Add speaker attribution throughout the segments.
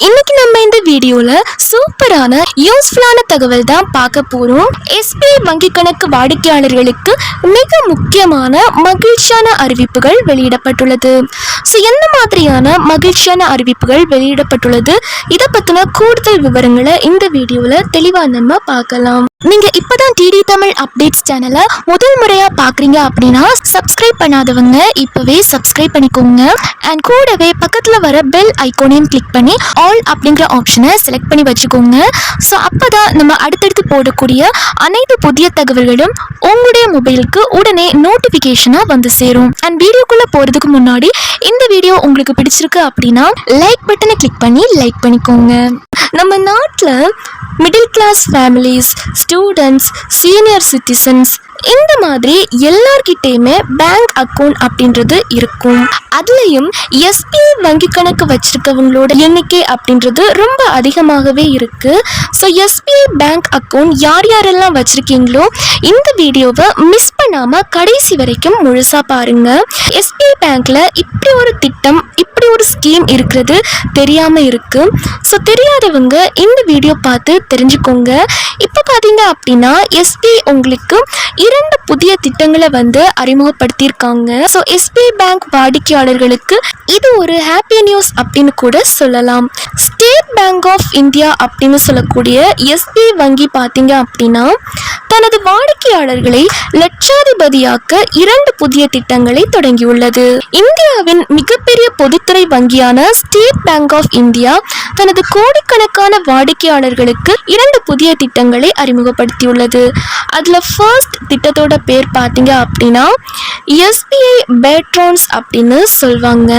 Speaker 1: இன்னைக்கு நம்ம இந்த வீடியோல சூப்பரான யூஸ்ஃபுல்லான தகவல் தான் பார்க்க போறோம். எஸ்பிஐ வங்கி கணக்கு வாடிக்கையாளர்களுக்கு மிக முக்கியமான மகிழ்ச்சியான அறிவிப்புகள் வெளியிடப்பட்டுள்ளது. என்ன மாதிரியான மகிழ்ச்சியான அறிவிப்புகள் வெளியிடப்பட்டுள்ளது, இதை பத்தின கூடுதல் விவரங்களை இந்த வீடியோல தெளிவா நம்ம பார்க்கலாம். நீங்க இப்பதான் டிடி தமிழ் அப்டேட்ஸ் சேனலை முதல் முறையா பாக்குறீங்க அப்படின்னா சப்ஸ்கிரைப் பண்ணாதவங்க இப்பவே சப்ஸ்கிரைப் பண்ணிக்கோங்க. அண்ட் கூடவே பக்கத்துல வர பெல் ஐகானையும் கிளிக் பண்ணி ஆல் அப்படிங்கிற ஆப்ஷனை செலக்ட் பண்ணி வச்சுக்கோங்க. ஸோ அப்பதான் நம்ம அடுத்தடுத்து போடக்கூடிய அனைத்து புதிய தகவல்களும் உங்களுடைய மொபைலுக்கு உடனே நோட்டிபிகேஷனா வந்து சேரும். அண்ட் வீடியோக்குள்ள போறதுக்கு முன்னாடி இந்த வீடியோ உங்களுக்கு பிடிச்சிருக்கு அப்படின்னா லைக் பட்டனை கிளிக் பண்ணி லைக் பண்ணிக்கோங்க. நம்ம நாட்டில் middle class families, students, senior citizens இந்த மாதிரி எல்லார்கிட்டையுமே பேங்க் அக்கௌண்ட் அப்படின்றது இருக்கும். அதுலேயும் எஸ்பிஐ வங்கி கணக்கு வச்சிருக்கவங்களோட எண்ணிக்கை அப்படின்றது ரொம்ப அதிகமாகவே இருக்கு. ஸோ எஸ்பிஐ பேங்க் அக்கௌண்ட் யார் யாரெல்லாம் வச்சிருக்கீங்களோ இந்த வீடியோவை மிஸ் பண்ணாம கடைசி வரைக்கும் முழுசா பாருங்க. எஸ்பிஐ பேங்க்ல இப்படி ஒரு திட்டம், இப்படி ஒரு ஸ்கீம் இருக்கிறது தெரியாம இருக்கு. ஸோ தெரியாதவங்க இந்த வீடியோ பார்த்து தெரிஞ்சுக்கோங்க. இப்போ பார்த்தீங்க அப்படின்னா எஸ்பிஐ உங்களுக்கு 2 புதிய திட்டங்களை வந்து அறிமுகப்படுத்தியிருக்காங்க. ஸோ எஸ்பிஐ பேங்க் வாடிக்கையாளர்களுக்கு இது ஒரு ஹாப்பி நியூஸ் அப்படின்னு கூட சொல்லலாம். ஸ்டேட் பேங்க் ஆஃப் இந்தியா அப்படின்னு சொல்லக்கூடிய எஸ்பிஐ வங்கி பார்த்தீங்க அப்படின்னா தனது வாடிக்கையாளர்களை லட்சாதிபதியாக்க 2 புதிய திட்டங்களை தொடங்கியுள்ளது. இந்தியாவின் மிகப்பெரிய பொதுத்துறை வங்கியான ஸ்டேட் பேங்க் ஆஃப் இந்தியா தனது கோடிக்கணக்கான வாடிக்கையாளர்களுக்கு 2 புதிய திட்டங்களை அறிமுகப்படுத்தியுள்ளது. அதுல ஃபர்ஸ்ட் திட்டத்தோட பேர் பார்த்தீங்க அப்படின்னா எஸ்பிஐ பேட்ரான்ஸ் அப்படின்னு சொல்வாங்க.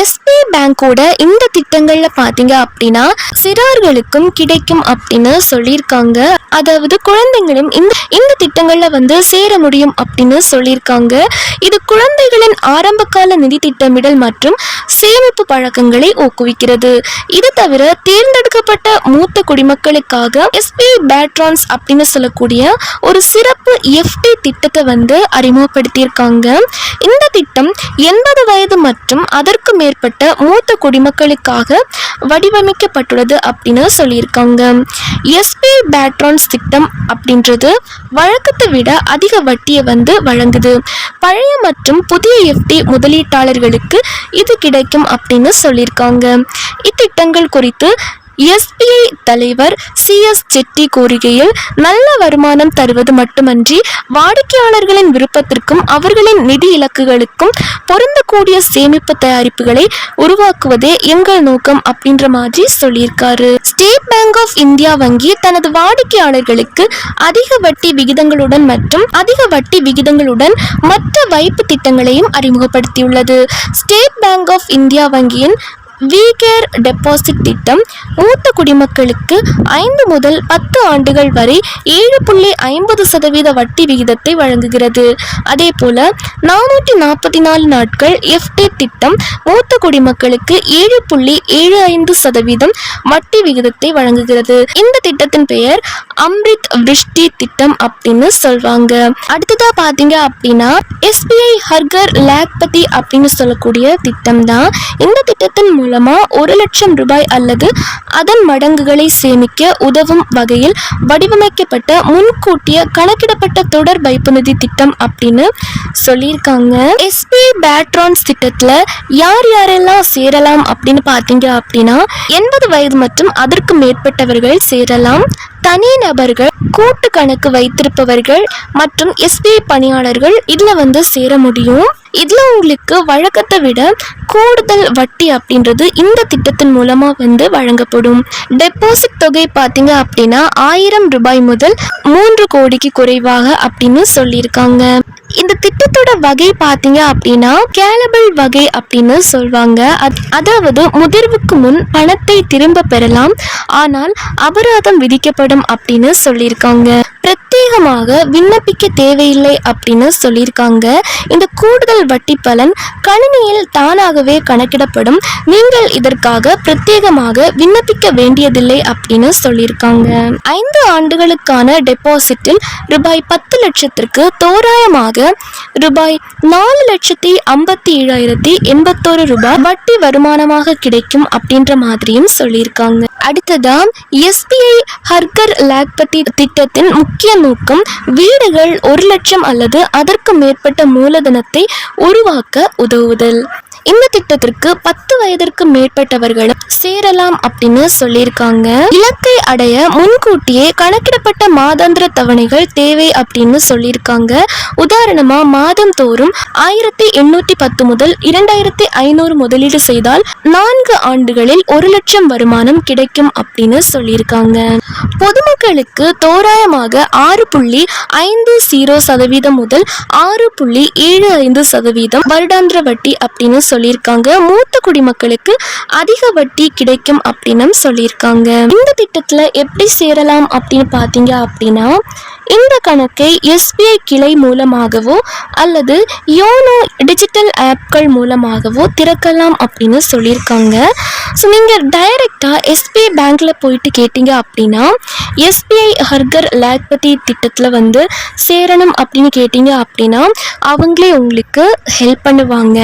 Speaker 1: எஸ்பிஐ பேங்கோட இந்த திட்டங்கள்ல பார்த்தீங்க அப்படின்னா சிறார்களுக்கும் கிடைக்கும் அப்படின்னு சொல்லியிருக்காங்க. அதாவது குழந்தைங்களும் இந்த திட்டங்கள்ல வந்து சேர முடியும் அப்படின்னு சொல்லியிருக்காங்க. இது குழந்தைகளின் ஆரம்பகால நிதி திட்டமிடல் மற்றும் சேமிப்பு பழக்கங்களை ஊக்குவிக்கிறது. இது தவிர தேர்ந்தெடுக்கப்பட்ட மூத்த குடிமக்களுக்காக எஸ்பிஐ பேட்ரான்ஸ் அப்படின்னு சொல்லக்கூடிய ஒரு சிறப்பு எஃப்டி திட்டத்தை வந்து அறிமுகப்படுத்தியிருக்காங்க. இந்த திட்டம் 80 வயது மற்றும் அதற்கு மேற்பட்ட மூத்த குடிமக்களுக்காக வடிவமைக்கப்பட்டுள்ளது அப்படின்னு சொல்லியிருக்காங்க. எஸ்பிஐ பேட்ரான்ஸ் திட்டம் அப்படின்றது வழக்கத்தை விட அதிக வட்டியை வந்து வழங்குது. பழைய மற்றும் புதிய எஃப்டி முதலீட்டாளர்களுக்கு இது கிடைக்கும் அப்படின்னு சொல்லியிருக்காங்க. இத்திட்டங்கள் குறித்து எஸ்பிஐ தலைவர் சிஎஸ் செட்டி கூறுகையில், நல்ல வருமானம் தருவது மட்டுமன்றி வாடிக்கையாளர்களின் விருப்பத்திற்கும் அவர்களின் நிதி இலக்குகளுக்கும் பொருந்தக்கூடிய சேமிப்பு தயாரிப்புகளை உருவாக்குவதே எங்கள் நோக்கம் அப்படின்ற மாதிரி சொல்லியிருக்காரு. ஸ்டேட் பேங்க் ஆஃப் இந்தியா வங்கி தனது வாடிக்கையாளர்களுக்கு அதிக வட்டி விகிதங்களுடன் மற்ற வைப்பு திட்டங்களையும் அறிமுகப்படுத்தியுள்ளது. ஸ்டேட் பேங்க் ஆஃப் இந்தியா வங்கியின் வீகேர் டெபாசிட் திட்டம் மூத்த குடிமக்களுக்கு 5 முதல் 10 ஆண்டுகள் வரை 7.50% வட்டி விகிதத்தை வழங்குகிறது. அதே போல 444 நாட்கள் எஃப்டி திட்டம் மூத்த குடிமக்களுக்கு 7.75% வட்டி விகிதத்தை வழங்குகிறது. இந்த திட்டத்தின் பெயர் அம்ரித் விருஷ்டி திட்டம் அப்படின்னு சொல்வாங்க. அடுத்ததா பாத்தீங்க அப்படின்னா எஸ்பிஐ ஹர்கர் லாக்பதி அப்படின்னு சொல்லக்கூடிய திட்டம் தான். இந்த திட்டத்தின் மூலமா 1 லட்சம் ரூபாய் அல்லது அதன் மடங்குகளை சேமிக்க உதவும் வகையில் வடிவமைக்கப்பட்ட முன்கூட்டிய கணக்கிடப்பட்ட தொடர் வைப்பு நிதி திட்டம் அப்படின்னு சொல்லியிருக்காங்க. எஸ்பிஐ பேட்ரான்ஸ் திட்டத்துல யார் யாரெல்லாம் சேரலாம் அப்படின்னு பார்த்தீங்க அப்படின்னா 80 வயது மற்றும் அதற்கு மேற்பட்டவர்கள் சேரலாம். தனிநபர்கள், கூட்டு கணக்கு வைத்திருப்பவர்கள் மற்றும் எஸ்பிஐ பணியாளர்கள் இதுல வந்து சேர முடியும். இதுல உங்களுக்கு வழக்கத்தை விட கூடுதல் வட்டி அப்படின்றது இந்த திட்டத்தின் மூலமா வந்து வழங்கப்படும். டெபாசிட் தொகை பார்த்தீங்க அப்படின்னா 1000 ரூபாய் முதல் 3 கோடிக்கு குறைவாக அப்படின்னு சொல்லியிருக்காங்க. இந்த திட்டத்தோட வகை பார்த்தீங்க அப்படின்னா கேலபிள் வகை அப்படின்னு சொல்வாங்க. அதாவது முதிர்வுக்கு முன் பணத்தை திரும்ப பெறலாம், ஆனால் அபராதம் விதிக்கப்படும் அப்படின்னு சொல்லியிருக்காங்க. பிரத்யேகமாக விண்ணப்பிக்க தேவையில்லை அப்படின்னு சொல்லியிருக்காங்க. இந்த கூடுதல் வட்டி பலன் கணினியில் தானாகவே கணக்கிடப்படும். நீங்கள் இதற்காக பிரத்யேகமாக விண்ணப்பிக்க வேண்டியதில்லை அப்படின்னு சொல்லியிருக்காங்க. 5 ஆண்டுகளுக்கான டெபாசிட்டில் ரூபாய் 10 லட்சத்திற்கு தோராயமாக ரூபாய் 4,57,081 ரூபாய் வட்டி வருமானமாக கிடைக்கும் அப்படின்ற மாதிரியும் சொல்லியிருக்காங்க. அடுத்ததா SBI ஹர்கர் லாக்பதி திட்டத்தின் முக்கிய நோக்கம் வீடுகள் 1 லட்சம் அல்லது அதற்கு மேற்பட்ட மூலதனத்தை உருவாக்க உதவுதல். இந்த திட்டத்திற்கு 10 வயதிற்கு மேற்பட்டவர்களும் சேரலாம் அப்படின்னு சொல்லியிருக்காங்க. இலக்கை அடைய முன்கூட்டியே கணக்கிடப்பட்ட மாதாந்திர தவணைகள் தேவை அப்படின்னு சொல்லியிருக்காங்க. உதாரணமா மாதம் தோறும் 1,810 முதல் 2,500 முதலீடு செய்தால் 4 ஆண்டுகளில் 1 லட்சம் வருமானம் கிடைக்கும் அப்படின்னு சொல்லியிருக்காங்க. பொதுமக்களுக்கு தோராயமாக 6.50% முதல் 6.75% வருடாந்திர வட்டி அப்படின்னு சொல்லியிருக்காங்க. மூத்த குடிமக்களுக்கு அதிக வட்டி கிடைக்கும் அப்படின்னு சொல்லியிருக்காங்க. இந்த திட்டத்துல எப்படி சேரலாம் அப்படின்னு பார்த்தீங்க அப்படின்னா, இந்த கணக்கை SBI கிளை மூலமாகவோ அல்லது யோனோ டிஜிட்டல் ஆப்கள் மூலமாகவோ திறக்கலாம் அப்படின்னு சொல்லியிருக்காங்க. ஸோ நீங்கள் டைரெக்டாக SBI பேங்க்ல போயிட்டு கேட்டீங்க அப்படின்னா SBI ஹர்கர் லாக்பதி திட்டத்தில் சேரணும் அப்படின்னு கேட்டீங்க அப்படின்னா அவங்களே உங்களுக்கு ஹெல்ப் பண்ணுவாங்க.